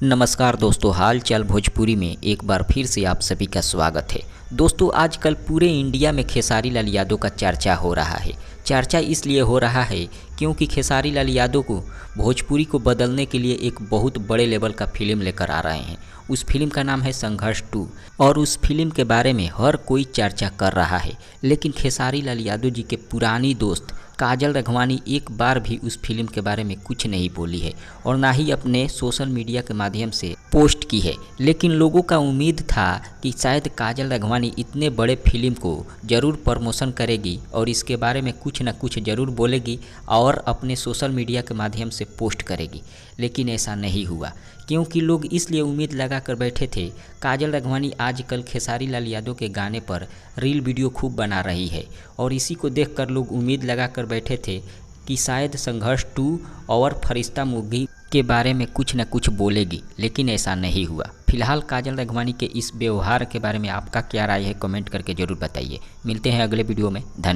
नमस्कार दोस्तों, हाल चाल भोजपुरी में एक बार फिर से आप सभी का स्वागत है। दोस्तों, आजकल पूरे इंडिया में खेसारी लाल यादव का चर्चा हो रहा है। चर्चा इसलिए हो रहा है क्योंकि खेसारी लाल यादव को भोजपुरी को बदलने के लिए एक बहुत बड़े लेवल का फिल्म लेकर आ रहे हैं। उस फिल्म का नाम है संघर्ष 2 और उस फिल्म के बारे में हर कोई चर्चा कर रहा है। लेकिन खेसारी लाल यादव जी के पुरानी दोस्त काजल राघवानी एक बार भी उस फिल्म के बारे में कुछ नहीं बोली है और ना ही अपने सोशल मीडिया के माध्यम से पोस्ट की है। लेकिन लोगों का उम्मीद था कि शायद काजल राघवानी इतने बड़े फिल्म को ज़रूर प्रमोशन करेगी और इसके बारे में कुछ ना कुछ ज़रूर बोलेगी और अपने सोशल मीडिया के माध्यम से पोस्ट करेगी। लेकिन ऐसा नहीं हुआ क्योंकि लोग इसलिए उम्मीद लगा कर बैठे थे। काजल राघवानी आजकल खेसारी लाल यादव के गाने पर रील वीडियो खूब बना रही है और इसी को देखकर लोग उम्मीद लगा कर बैठे थे कि शायद संघर्ष 2 और फरिश्ता मूवी के बारे में कुछ न कुछ बोलेगी। लेकिन ऐसा नहीं हुआ। फिलहाल काजल राघवानी के इस व्यवहार के बारे में आपका क्या राय है, कमेंट करके ज़रूर बताइए। मिलते हैं अगले वीडियो में। धन्यवाद।